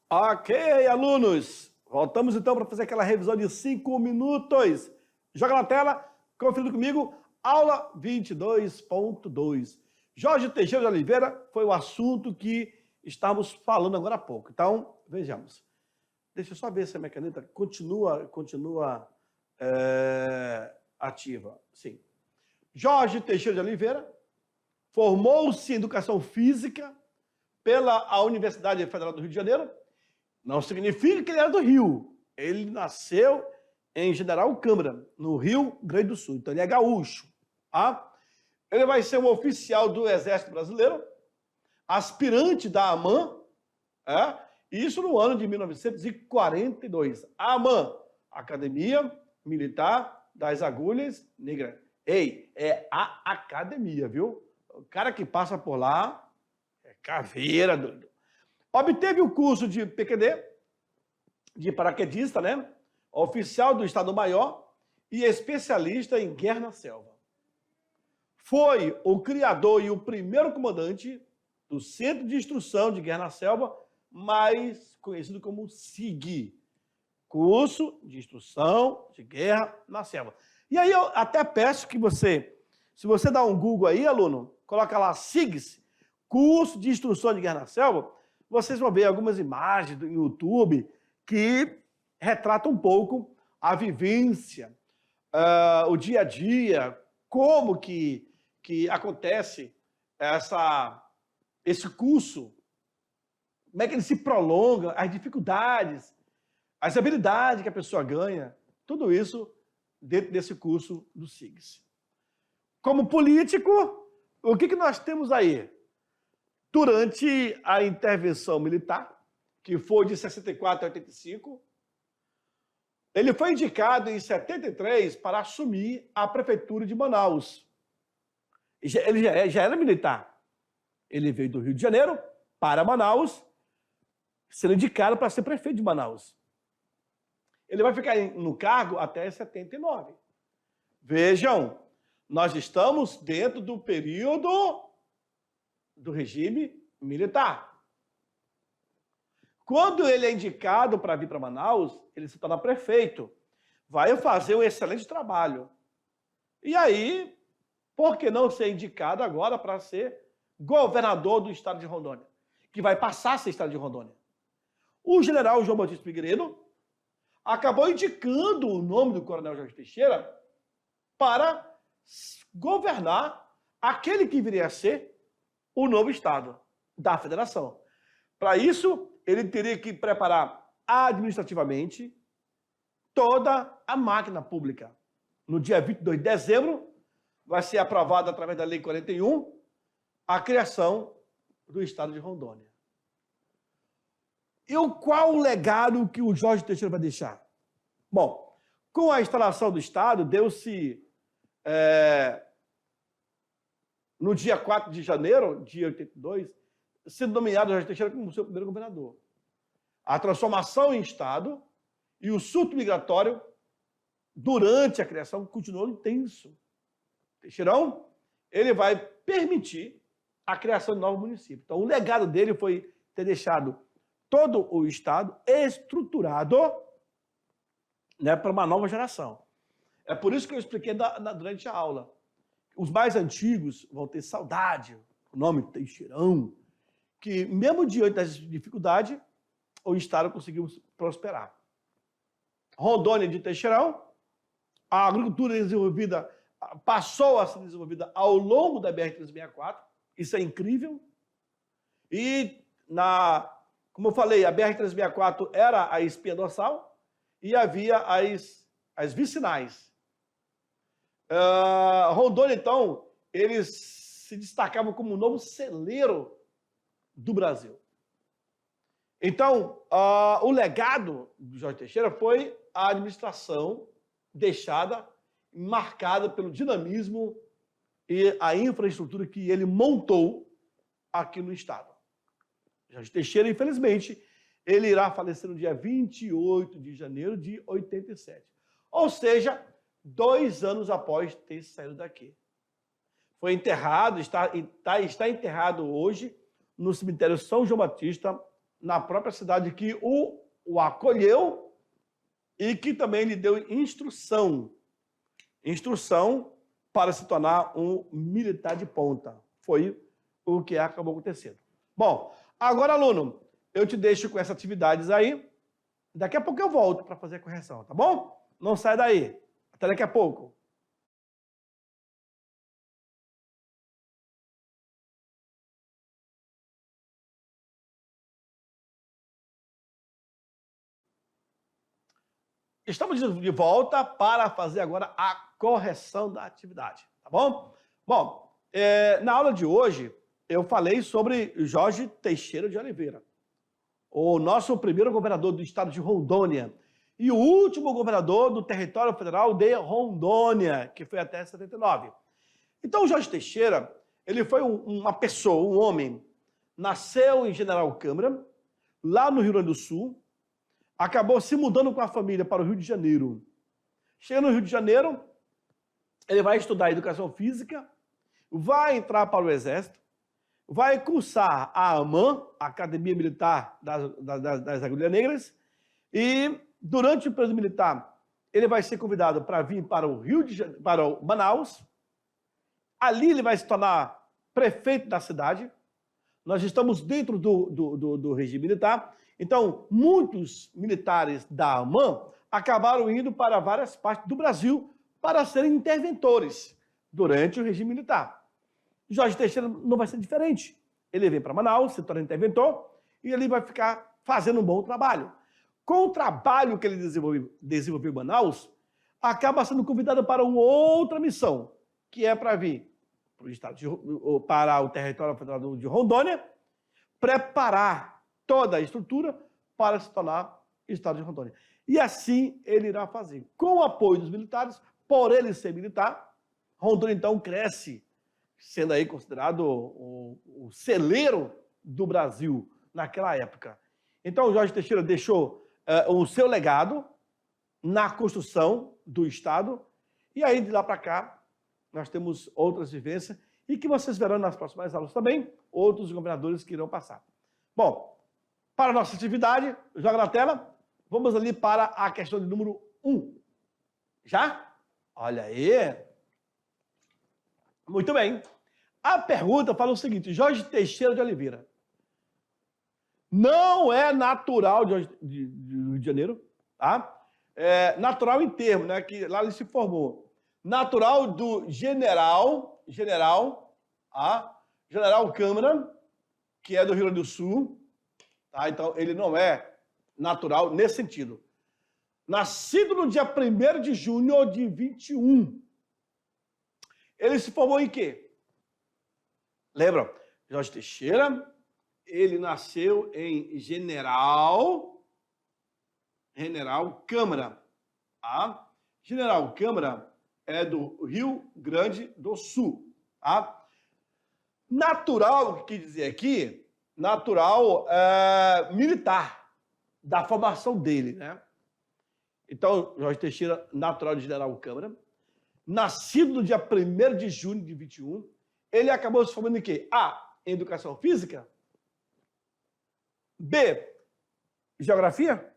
Ok, alunos, voltamos então para fazer aquela revisão de 5 minutos. Joga na tela, conferindo comigo, aula 22.2. Jorge Teixeira de Oliveira foi o assunto que estávamos falando agora há pouco. Então, vejamos. Deixa eu só ver se a minha caneta continua ativa. Sim. Jorge Teixeira de Oliveira formou-se em Educação Física pela Universidade Federal do Rio de Janeiro. Não significa que ele era do Rio. Ele nasceu em General Câmara, no Rio Grande do Sul. Então, ele é gaúcho. Tá? Ele vai ser um oficial do Exército Brasileiro, aspirante da AMAN, isso no ano de 1942. A AMAN, Academia Militar das Agulhas Negras. Ei, é a academia, viu? O cara que passa por lá é caveira, doido. Obteve o curso de PQD, de paraquedista, né? Oficial do Estado-Maior e especialista em guerra na selva. Foi o criador e o primeiro comandante do Centro de Instrução de Guerra na Selva, mais conhecido como SIG, Curso de Instrução de Guerra na Selva. E aí eu até peço que você, se você dá um Google aí, aluno, coloca lá SIGS, Curso de Instrução de Guerra na Selva, vocês vão ver algumas imagens do YouTube que retratam um pouco a vivência, o dia a dia, como que acontece esse curso, como é que ele se prolonga, as dificuldades, as habilidades que a pessoa ganha, tudo isso dentro desse curso do SIGS. Como político, o que nós temos aí? Durante a intervenção militar, que foi de 64 a 85, ele foi indicado em 73 para assumir a prefeitura de Manaus. Ele já era militar. Ele veio do Rio de Janeiro para Manaus, sendo indicado para ser prefeito de Manaus. Ele vai ficar no cargo até 79. Vejam, nós estamos dentro do período do regime militar. Quando ele é indicado para vir para Manaus, ele se torna prefeito. Vai fazer um excelente trabalho. E aí, por que não ser indicado agora para ser governador do estado de Rondônia? Que vai passar a ser estado de Rondônia. O general João Batista Figueiredo acabou indicando o nome do coronel Jorge Teixeira para governar aquele que viria a ser o novo estado da federação. Para isso, ele teria que preparar administrativamente toda a máquina pública. No dia 22 de dezembro, vai ser aprovada através da Lei 41 a criação do estado de Rondônia. E qual o legado que o Jorge Teixeira vai deixar? Bom, com a instalação do estado, deu-se no dia 4 de janeiro de 82, sendo nomeado Jorge Teixeira como seu primeiro governador. A transformação em estado e o surto migratório durante a criação continuou intenso. Teixeirão, ele vai permitir a criação de novos municípios. Então, o legado dele foi ter deixado todo o estado estruturado, né, para uma nova geração. É por isso que eu expliquei durante a aula. Os mais antigos vão ter saudade, o nome Teixeirão, que mesmo diante das dificuldades, o estado conseguiu prosperar. Rondônia de Teixeirão, a agricultura desenvolvida passou a ser desenvolvida ao longo da BR-364, isso é incrível. E, como eu falei, a BR-364 era a espinha dorsal e havia as vicinais. Rondônia, então, eles se destacavam como o novo celeiro do Brasil. Então, o legado do Jorge Teixeira foi a administração deixada, marcada pelo dinamismo e a infraestrutura que ele montou aqui no estado. Jorge Teixeira, infelizmente, ele irá falecer no dia 28 de janeiro de 87. Ou seja, 2 anos após ter saído daqui. Foi enterrado, está enterrado hoje no cemitério São João Batista, na própria cidade que o acolheu e que também lhe deu instrução para se tornar um militar de ponta. Foi o que acabou acontecendo. Bom, agora, aluno, eu te deixo com essas atividades aí. Daqui a pouco eu volto para fazer a correção, tá bom? Não sai daí. Até daqui a pouco. Estamos de volta para fazer agora a correção da atividade, tá bom? Bom, na aula de hoje, eu falei sobre Jorge Teixeira de Oliveira, o nosso primeiro governador do estado de Rondônia e o último governador do território federal de Rondônia, que foi até 79. Então, o Jorge Teixeira, ele foi uma pessoa, um homem, nasceu em General Câmara, lá no Rio Grande do Sul, acabou se mudando com a família para o Rio de Janeiro. Chega no Rio de Janeiro, ele vai estudar educação física, vai entrar para o Exército, vai cursar a AMAN, a Academia Militar das Agulhas Negras, e durante o período militar, ele vai ser convidado para vir para o para o Manaus. Ali ele vai se tornar prefeito da cidade. Nós estamos dentro do regime militar. Então, muitos militares da AMAN acabaram indo para várias partes do Brasil para serem interventores durante o regime militar. Jorge Teixeira não vai ser diferente. Ele vem para Manaus, se torna interventor, e ele vai ficar fazendo um bom trabalho. Com o trabalho que ele desenvolveu em Manaus, acaba sendo convidado para uma outra missão, que é para vir para o território federal de Rondônia, preparar toda a estrutura para se tornar estado de Rondônia. E assim ele irá fazer. Com o apoio dos militares, por ele ser militar, Rondônia então cresce, sendo aí considerado o celeiro do Brasil naquela época. Então, Jorge Teixeira deixou o seu legado na construção do estado, e aí de lá para cá nós temos outras vivências e que vocês verão nas próximas aulas também, outros governadores que irão passar. Bom, para a nossa atividade, joga na tela, vamos ali para a questão de número 1. Já? Olha aí. Muito bem. A pergunta fala o seguinte: Jorge Teixeira de Oliveira não é natural de Rio de Janeiro, tá? É natural em termo, né? Que lá ele se formou. Natural do General Câmara, que é do Rio Grande do Sul, tá? Então ele não é natural nesse sentido. Nascido no dia 1º de junho de 21. Ele se formou em quê? Lembra? Jorge Teixeira, ele nasceu em General Câmara. Tá? General Câmara é do Rio Grande do Sul. Tá? Natural, o que quer dizer aqui? Natural militar, da formação dele, né? Então, Jorge Teixeira, natural de General Câmara, nascido no dia 1º de junho de 21, ele acabou se formando em quê? A, em educação física. B, geografia.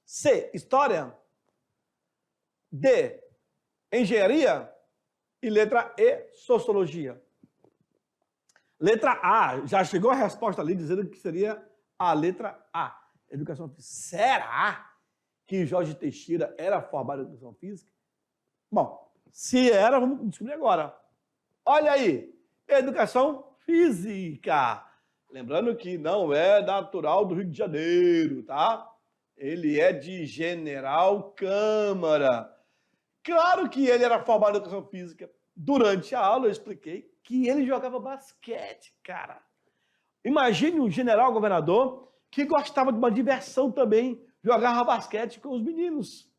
C, história. D, engenharia. E letra E, sociologia. Letra A, já chegou a resposta ali dizendo que seria a letra A, educação física. Será que Jorge Teixeira era formado em educação física? Bom, se era, vamos descobrir agora. Olha aí, educação física. Lembrando que não é natural do Rio de Janeiro, tá? Ele é de General Câmara. Claro que ele era formado em educação física. Durante a aula eu expliquei que ele jogava basquete, cara. Imagine um general governador que gostava de uma diversão também, jogava basquete com os meninos,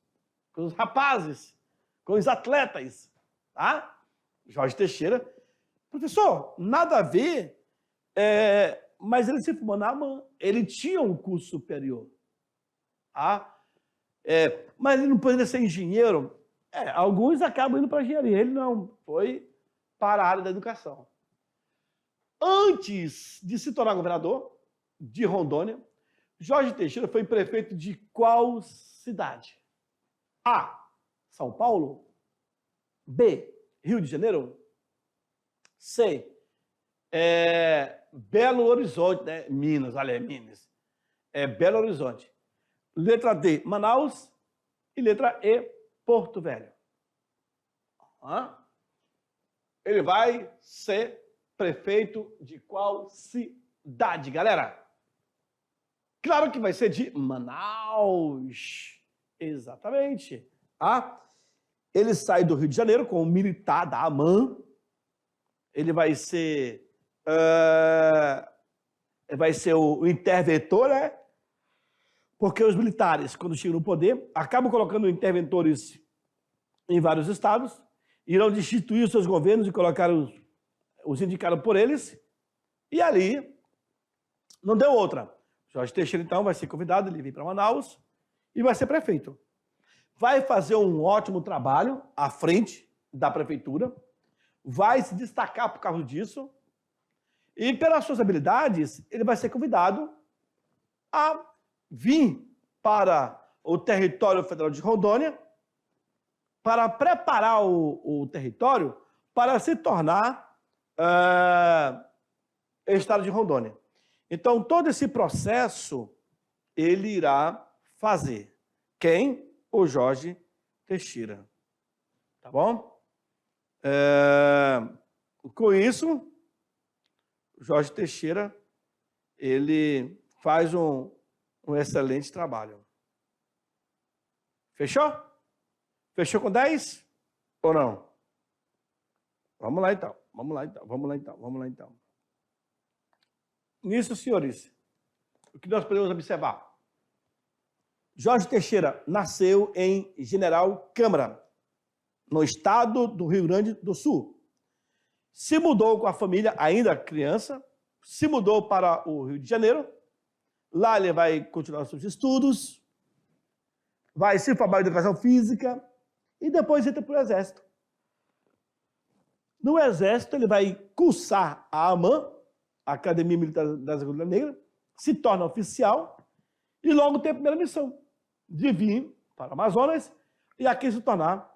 com os rapazes, com os atletas, tá? Jorge Teixeira, professor, nada a ver, mas ele se formou na AMAN, ele tinha um curso superior, tá? Mas ele não poderia ser engenheiro. Alguns acabam indo para engenharia, ele não, foi para a área da educação. Antes de se tornar governador, de Rondônia. Jorge Teixeira foi prefeito de qual cidade? A. São Paulo. B. Rio de Janeiro. C. Belo Horizonte, né? Minas, olha, Minas. Belo Horizonte. Letra D, Manaus. E letra E, Porto Velho. Ele vai ser prefeito de qual cidade, galera? Claro que vai ser de Manaus. Exatamente. Ele sai do Rio de Janeiro como militar da AMAN. Ele vai ser o interventor, né? Porque os militares, quando chegam no poder, acabam colocando interventores em vários estados, irão destituir os seus governos e colocar os indicados por eles, e ali não deu outra. Jorge Teixeira, então, vai ser convidado, ele vem para Manaus e vai ser prefeito. Vai fazer um ótimo trabalho à frente da prefeitura, vai se destacar por causa disso, e pelas suas habilidades, ele vai ser convidado a vir para o território federal de Rondônia para preparar o território para se tornar estado de Rondônia. Então, todo esse processo ele irá fazer. Quem? O Jorge Teixeira. Tá bom? Com isso, o Jorge Teixeira ele faz um excelente trabalho. Fechou? Fechou com 10? Ou não? Vamos lá então. Nisso, senhores, o que nós podemos observar? Jorge Teixeira nasceu em General Câmara, no estado do Rio Grande do Sul. Se mudou com a família, ainda criança, se mudou para o Rio de Janeiro. Lá ele vai continuar seus estudos, vai se formar em educação física e depois entra para o Exército. No Exército, ele vai cursar a AMAN, a Academia Militar da Agulha Negra, se torna oficial e logo tem a primeira missão de vir para o Amazonas e aqui se tornar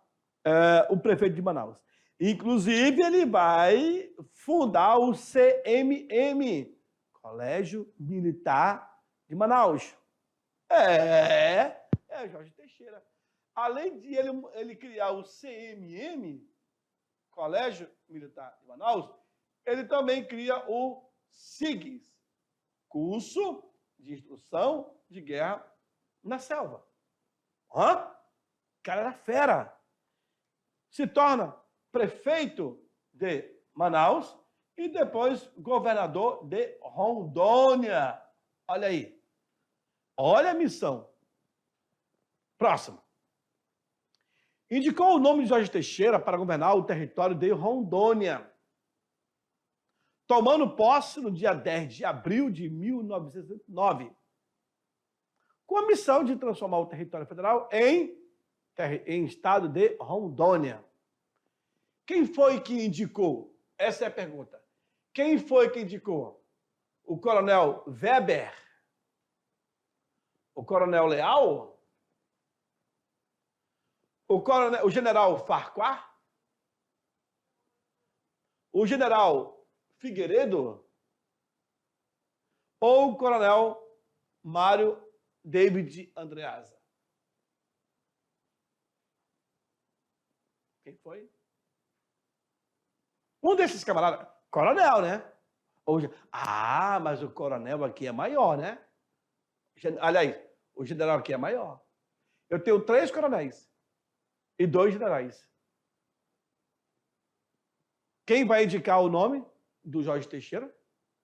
o prefeito de Manaus. Inclusive, ele vai fundar o CMM, Colégio Militar de Manaus. Jorge Teixeira. Além de ele criar o CMM, Colégio Militar de Manaus, ele também cria o SIGS, Curso de Instrução de Guerra na Selva. O cara era fera. Se torna prefeito de Manaus e depois governador de Rondônia. Olha aí. Olha a missão. Próximo. Indicou o nome de Jorge Teixeira para governar o território de Rondônia, tomando posse no dia 10 de abril de 1909, com a missão de transformar o território federal em estado de Rondônia. Quem foi que indicou? Essa é a pergunta. Quem foi que indicou? O coronel Weber? O coronel Leal? O general Farquhar? O general Figueiredo? Ou o coronel Mário David Andreasa? Quem foi? Um desses camaradas. Coronel, né? Mas o coronel aqui é maior, né? Aliás, o general aqui é maior. Eu tenho 3 coronéis e 2 generais. Quem vai indicar o nome do Jorge Teixeira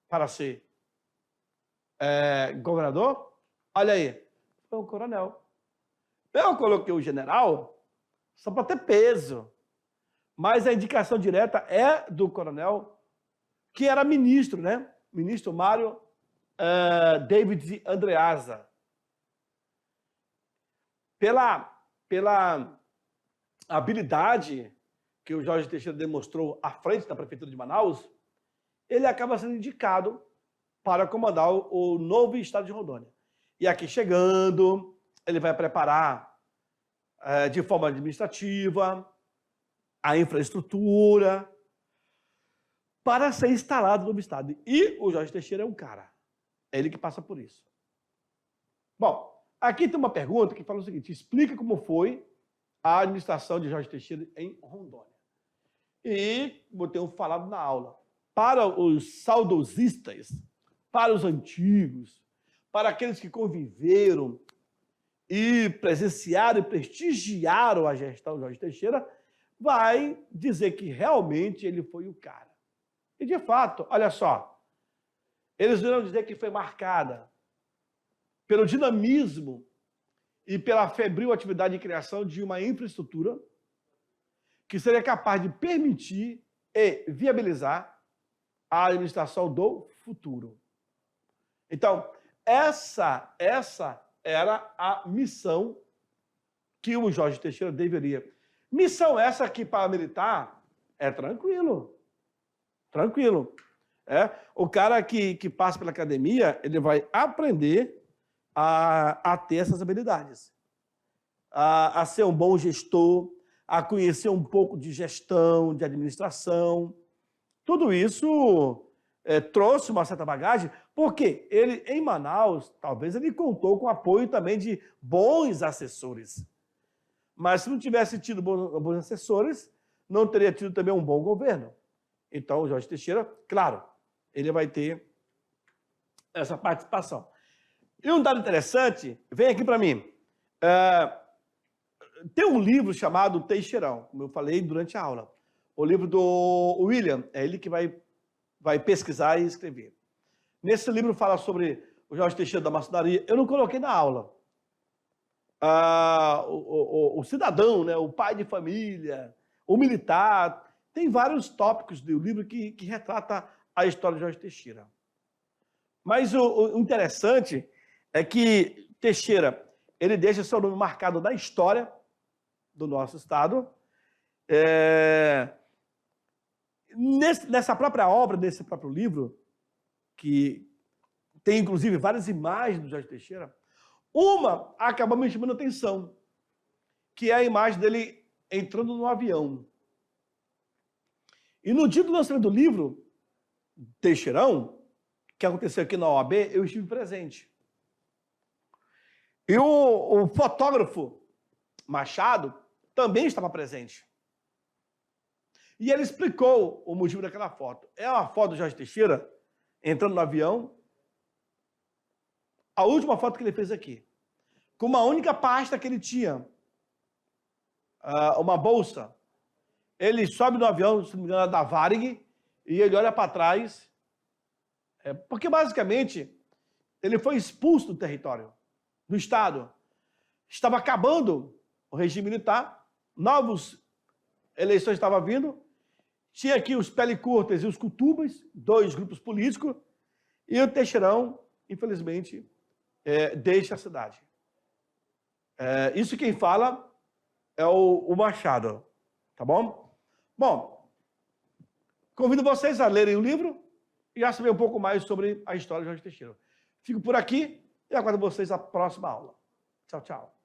para ser governador? Olha aí, foi um coronel. Eu coloquei o general só para ter peso, mas a indicação direta é do coronel, que era ministro, né? Ministro Mário David Andreasa. Pela habilidade que o Jorge Teixeira demonstrou à frente da Prefeitura de Manaus, ele acaba sendo indicado para comandar o novo estado de Rondônia. E aqui chegando, ele vai preparar de forma administrativa a infraestrutura para ser instalado no novo estado. E o Jorge Teixeira é um cara. É ele que passa por isso. Bom, aqui tem uma pergunta que fala o seguinte: explica como foi a administração de Jorge Teixeira em Rondônia. E, como eu tenho falado na aula, para os saudosistas, para os antigos, para aqueles que conviveram e presenciaram e prestigiaram a gestão de Jorge Teixeira, vai dizer que realmente ele foi o cara. E, de fato, olha só, eles irão dizer que foi marcada pelo dinamismo e pela febril atividade de criação de uma infraestrutura que seria capaz de permitir e viabilizar a administração do futuro. Então, essa era a missão que o Jorge Teixeira deveria. Missão essa que, para militar, é tranquilo. Tranquilo. O cara que passa pela academia, ele vai aprender a ter essas habilidades. A ser um bom gestor, a conhecer um pouco de gestão, de administração. Tudo isso trouxe uma certa bagagem, porque ele, em Manaus, talvez ele contou com o apoio também de bons assessores. Mas se não tivesse tido bons assessores, não teria tido também um bom governo. Então, o Jorge Teixeira, claro, ele vai ter essa participação. E um dado interessante, vem aqui para mim. Tem um livro chamado Teixeirão, como eu falei durante a aula. O livro do William, é ele que vai pesquisar e escrever. Nesse livro fala sobre o Jorge Teixeira da maçonaria. Eu não coloquei na aula. O cidadão, né, o pai de família, o militar. Tem vários tópicos do livro que retrata a história de Jorge Teixeira. Mas o interessante é que Teixeira, ele deixa seu nome marcado na história do nosso estado. Nessa própria obra, nesse próprio livro, que tem inclusive várias imagens do Jorge Teixeira, uma acaba me chamando a atenção, que é a imagem dele entrando no avião. E no dia do lançamento do livro, Teixeirão, que aconteceu aqui na OAB, eu estive presente. E o fotógrafo Machado também estava presente. E ele explicou o motivo daquela foto. É uma foto do Jorge Teixeira entrando no avião. A última foto que ele fez aqui. Com uma única pasta que ele tinha. Uma bolsa. Ele sobe no avião, se não me engano, da Varig, e ele olha para trás. Porque, basicamente, ele foi expulso do território, do Estado. Estava acabando o regime militar, novas eleições estavam vindo, tinha aqui os pele curtas e os cutubas, dois grupos políticos, e o Teixeirão, infelizmente, deixa a cidade. Isso quem fala é o Machado, tá bom? Bom, convido vocês a lerem o livro e a saber um pouco mais sobre a história de Jorge Teixeira. Fico por aqui e aguardo vocês na próxima aula. Tchau, tchau.